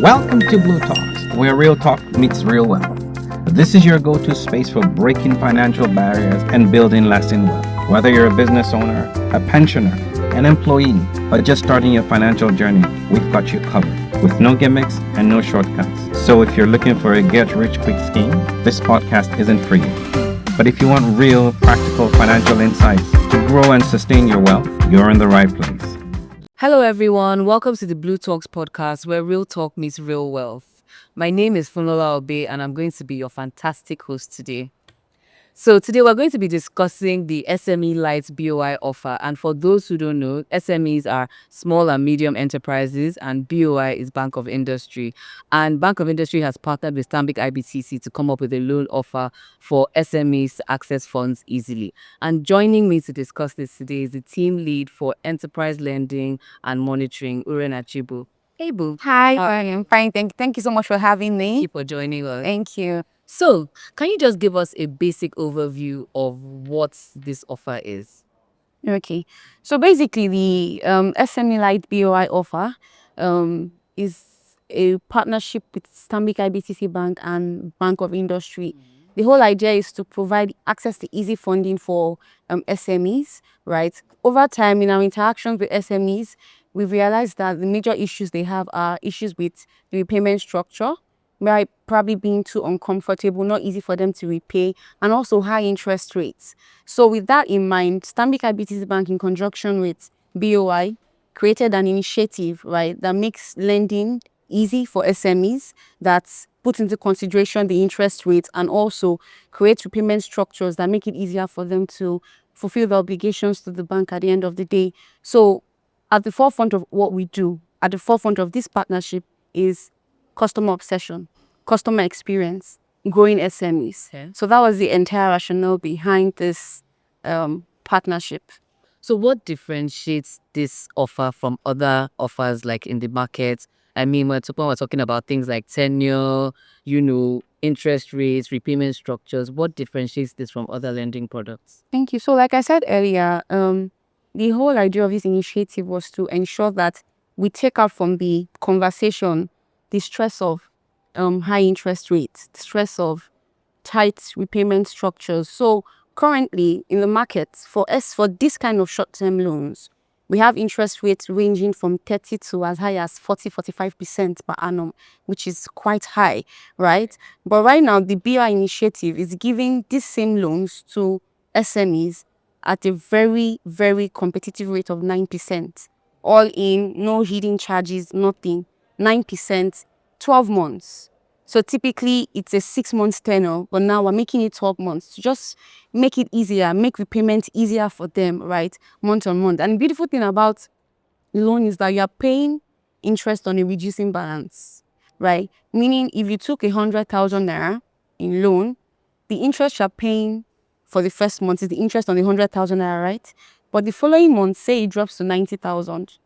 Welcome to Blue Talks, where real talk meets real wealth. This is your go-to space for breaking financial barriers and building lasting wealth. Whether you're a business owner, a pensioner, an employee, or just starting your financial journey, we've got you covered with no gimmicks and no shortcuts. So if you're looking for a get-rich-quick scheme, this podcast isn't for you. But if you want real, practical financial insights to grow and sustain your wealth, you're in the right place. Hello, everyone. Welcome to the BlueTalks Podcast, where real talk meets real wealth. My name is Funlola Obe, and I'm going to be your fantastic host today. So today we're going to be discussing the SME Lite BOI offer. And for those who don't know, SMEs are small and medium enterprises, and BOI is Bank of Industry. And Bank of Industry has partnered with Stanbic IBTC to come up with a loan offer for SMEs to access funds easily. And joining me to discuss this today is the team lead for enterprise lending and monitoring, Uren Achigbu. Hey, Boo. Hi, I am fine. Thank you so much for having Thank you me. for joining us. Thank you. So, can you just give us a basic overview of what this offer is? Okay. So basically, the SME Lite BOI offer is a partnership with Stanbic IBTC Bank and Bank of Industry. The whole idea is to provide access to easy funding for SMEs, right? Over time, in our interactions with SMEs, we've realized that the major issues they have are issues with the repayment structure, right? Probably being too uncomfortable, not easy for them to repay, and also high interest rates. So with that in mind, Stanbic IBTC Bank, in conjunction with BOI, created an initiative, right, that makes lending easy for SMEs, that puts into consideration the interest rates, and also creates repayment structures that make it easier for them to fulfill the obligations to the bank at the end of the day. So at the forefront of what we do, at the forefront of this partnership, is customer obsession, customer experience, growing SMEs. Okay. So that was the entire rationale behind this partnership. So, what differentiates this offer from other offers like in the market? I mean, when we're talking about things like tenure, interest rates, repayment structures. What differentiates this from other lending products? Thank you. So like I said earlier, the whole idea of this initiative was to ensure that we take out from the conversation the stress of high interest rates, the stress of tight repayment structures. So currently in the market, for this kind of short-term loans, we have interest rates ranging from 30 to as high as 45% per annum, which is quite high, right? But right now, the BI initiative is giving these same loans to SMEs at a very, very competitive rate of 9%. All in, no hidden charges, nothing. 9%, 12 months. So typically, it's a 6 months tenure, but now we're making it 12 months to just make it easier, make repayment easier for them, right? Month on month. And the beautiful thing about loan is that you are paying interest on a reducing balance, right? Meaning if you took 100,000 naira in loan, the interest you're paying for the first month is the interest on the 100,000 naira, right? But the following month, say it drops to 90,000.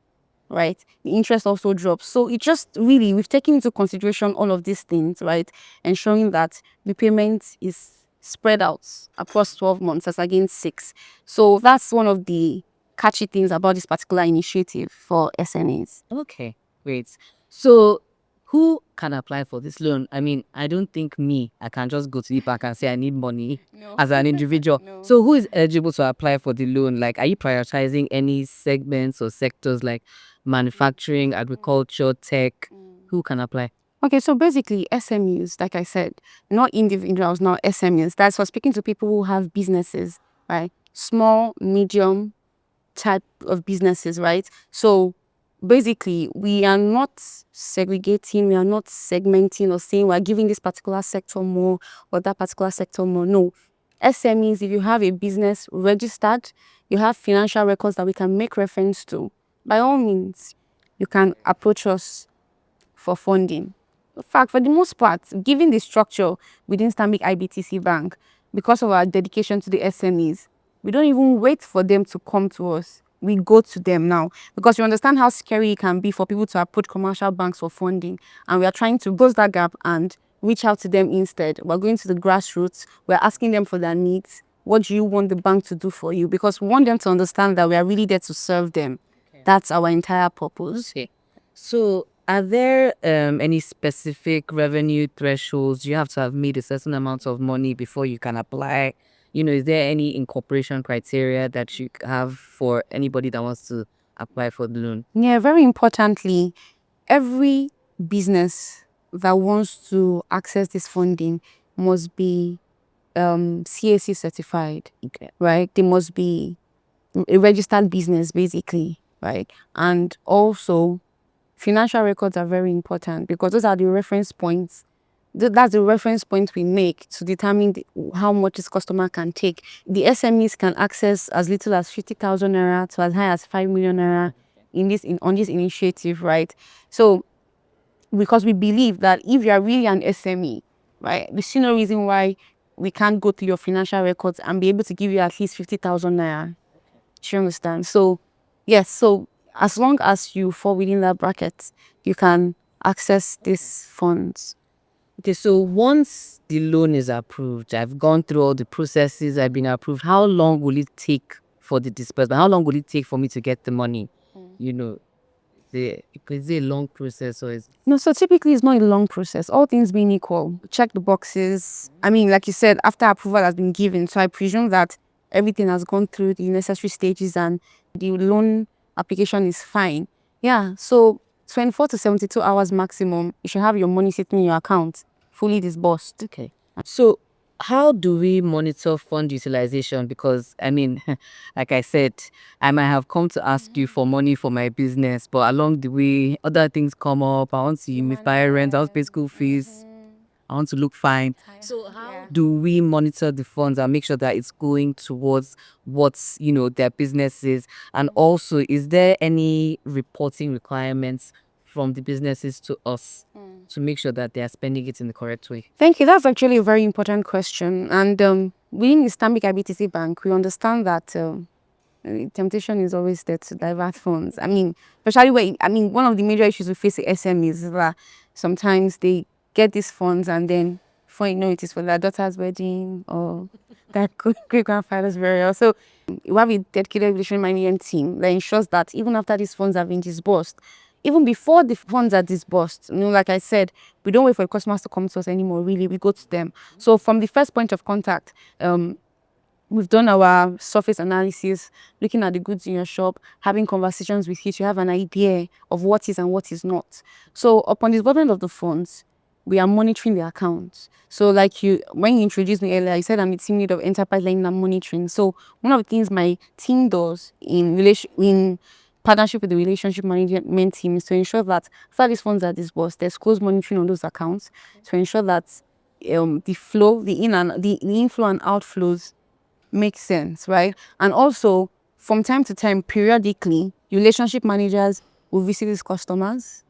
Right, the interest also drops. So it just really, we've taken into consideration all of these things, right, ensuring that the payment is spread out across 12 months as against 6. So that's one of the catchy things about this particular initiative for SMEs. Okay, great. So, who can apply for this loan? I mean, I don't think I can just go to the bank and say I need money as an individual. No. So, who is eligible to apply for the loan? Like, are you prioritizing any segments or sectors like manufacturing, agriculture, tech? Who can apply? Okay, so basically SMEs, like I said, not individuals, not SMEs. That's for speaking to people who have businesses, right? Small, medium type of businesses, right? So basically, we are not segregating, we are not segmenting or saying we're giving this particular sector more or that particular sector more. No. SMEs, if you have a business registered, you have financial records that we can make reference to, by all means, you can approach us for funding. In fact, for the most part, given the structure within Stanbic IBTC Bank, because of our dedication to the SMEs, we don't even wait for them to come to us. We go to them now, because you understand how scary it can be for people to approach commercial banks for funding. And we are trying to close that gap and reach out to them instead. We're going to the grassroots. We're asking them for their needs. What do you want the bank to do for you? Because we want them to understand that we are really there to serve them. Okay. That's our entire purpose. Okay. So, are there any specific revenue thresholds you have to have made a certain amount of money before you can apply? Is there any incorporation criteria that you have for anybody that wants to apply for the loan? Yeah, very importantly, every business that wants to access this funding must be CAC certified, Okay. right? They must be a registered business, basically, right? And also, financial records are very important because those are the reference points. That's the reference point we make to determine how much this customer can take. The SMEs can access as little as 50,000 naira to as high as 5 million naira on this initiative, right? So, because we believe that if you are really an SME, right, we see no reason why we can't go through your financial records and be able to give you at least 50,000 naira. Do you understand? So, yes, so as long as you fall within that bracket, you can access these funds. Okay, so once the loan is approved, I've gone through all the processes, I've been approved. How long will it take for the disbursement? How long will it take for me to get the money? Is it a long process or is No, so typically it's not a long process. All things being equal, check the boxes. I mean, like you said, after approval has been given, so I presume that everything has gone through the necessary stages and the loan application is fine. Yeah, so 24 to 72 hours maximum, you should have your money sitting in your account, fully disbursed. okay? So how do we monitor fund utilization? Because I mean, like I said, I might have come to ask you for money for my business, but along the way, other things come up. I want to pay rent, I want to pay school fees, I want to look fine. So how do we monitor the funds and make sure that it's going towards what's their business is? And also, is there any reporting requirements from the businesses to us to make sure that they are spending it in the correct way? Thank you. That's actually a very important question. And within the Stanbic IBTC Bank, we understand that temptation is always there to divert funds. I mean, especially one of the major issues we face with SMEs is that sometimes they get these funds and then before you know it is for their daughter's wedding or their great grandfather's burial. So we have a dedicated relationship management team that ensures that even after these funds have been disbursed, even before the funds are disbursed, like I said, we don't wait for the customers to come to us anymore, really, we go to them. So from the first point of contact, we've done our surface analysis, looking at the goods in your shop, having conversations with you to have an idea of what is and what is not. So upon disbursement of the funds, we are monitoring the accounts. So when you introduced me earlier, you said I'm the team lead of enterprise lending and monitoring. So one of the things my team does in partnership with the relationship management team is to ensure that after these funds are disbursed, there's close monitoring on those accounts to ensure that the flow, the inflow and outflows make sense, right? And also, from time to time, periodically, relationship managers will visit these customers.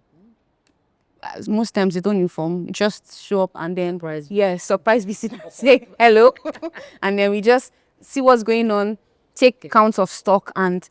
Most times they don't inform, just show up and then surprise visit, say hello, and then we just see what's going on, take counts of stock, and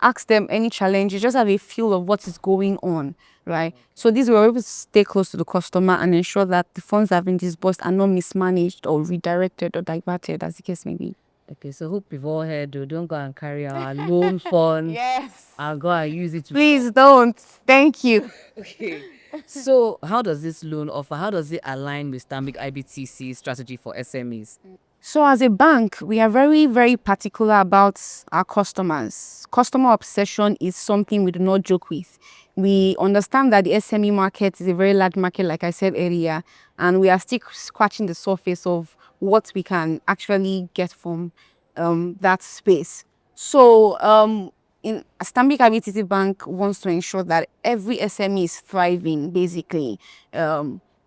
ask them any challenges, just have a feel of what is going on, right? So these were able to stay close to the customer and ensure that the funds that have been disbursed are not mismanaged or redirected or diverted, as the case may be. Okay, so hope you've all heard, don't go and carry our loan funds. Yes. I'll go and use it to Please don't. Thank you. Okay. So how does this loan offer, how does it align with Stanbic IBTC strategy for SMEs? So as a bank, we are very, very particular about our customers. Customer obsession is something we do not joke with. We understand that the SME market is a very large market, like I said earlier, and we are still scratching the surface of what we can actually get from that space. So in Stanbic IBTC Bank wants to ensure that every SME is thriving, basically.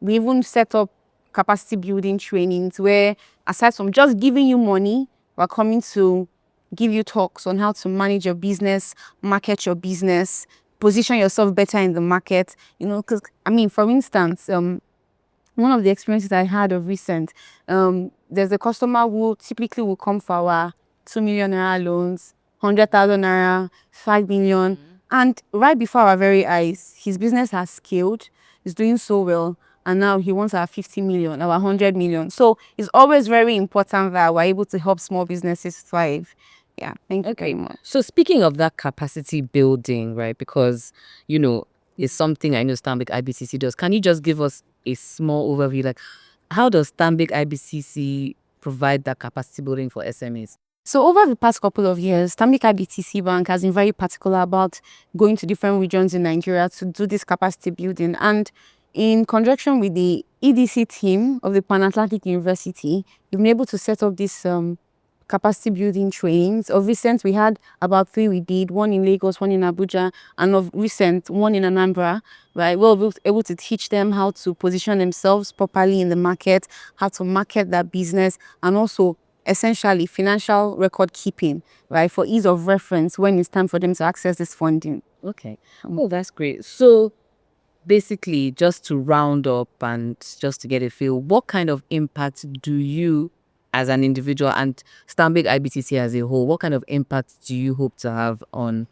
We even set up capacity building trainings where, aside from just giving you money, we're coming to give you talks on how to manage your business, market your business, position yourself better in the market. Because for instance, one of the experiences I had of recent, there's a customer who typically will come for our 2 million naira loans, 100,000 naira, 5 million. And right before our very eyes, his business has scaled, he's doing so well, and now he wants our 50 million, our 100 million. So it's always very important that we're able to help small businesses thrive. Yeah, thank you very much. So speaking of that capacity building, right, because, is something I know Stanbic IBTC does. Can you just give us a small overview? Like, how does Stanbic IBTC provide that capacity building for SMEs? So over the past couple of years, Stanbic IBTC Bank has been very particular about going to different regions in Nigeria to do this capacity building. And in conjunction with the EDC team of the Pan-Atlantic University, we've been able to set up this capacity building trainings. Of recent, we had about 3 we did, one in Lagos, one in Abuja, and of recent, one in Anambra, right? We were able to teach them how to position themselves properly in the market, how to market their business, and also essentially financial record keeping, right? For ease of reference when it's time for them to access this funding. Okay. Oh, that's great. So basically, just to round up and just to get a feel, what kind of impact do you as an individual and Stanbic IBTC as a whole, what kind of impact do you hope to have on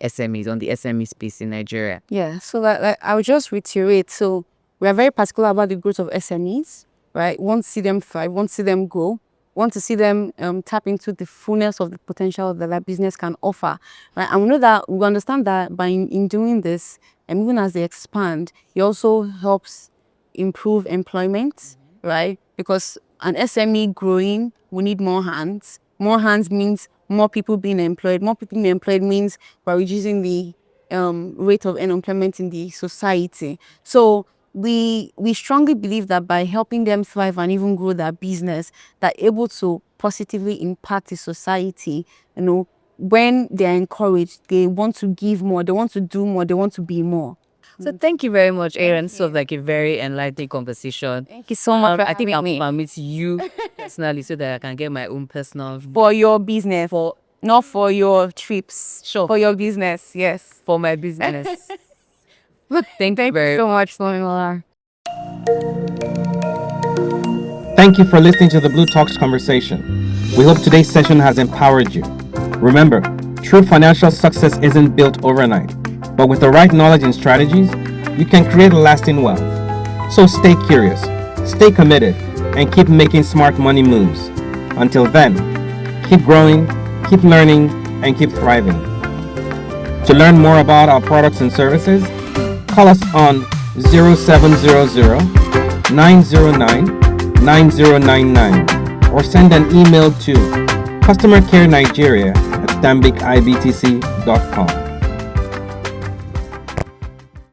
SMEs, on the SME space in Nigeria? Yeah, so like I would just reiterate. So we are very particular about the growth of SMEs, right? Want to see them thrive, want to see them grow, want to see them tap into the fullness of the potential that that business can offer, right? And we understand that by in doing this, and even as they expand, it also helps improve employment, right? Because an SME growing, we need more hands. More hands means more people being employed. More people being employed means we're reducing the rate of unemployment in the society. So we strongly believe that by helping them thrive and even grow their business, they're able to positively impact the society. You know, when they're encouraged, they want to give more, they want to do more, they want to be more. So thank you very much, Aaron. So like a very enlightening conversation. Thank you so much for I think I'll having me. permit you personally so that I can get my own personal For your business, not for your trips. Sure. For your business, yes. for my business. Thank you Thank very you so much, Funlola. Thank you for listening to the Blue Talks conversation. We hope today's session has empowered you. Remember, true financial success isn't built overnight, but with the right knowledge and strategies, you can create lasting wealth. So stay curious, stay committed, and keep making smart money moves. Until then, keep growing, keep learning, and keep thriving. To learn more about our products and services, call us on 0700 909 9099 or send an email to customercarenigeria@stanbicibtc.com.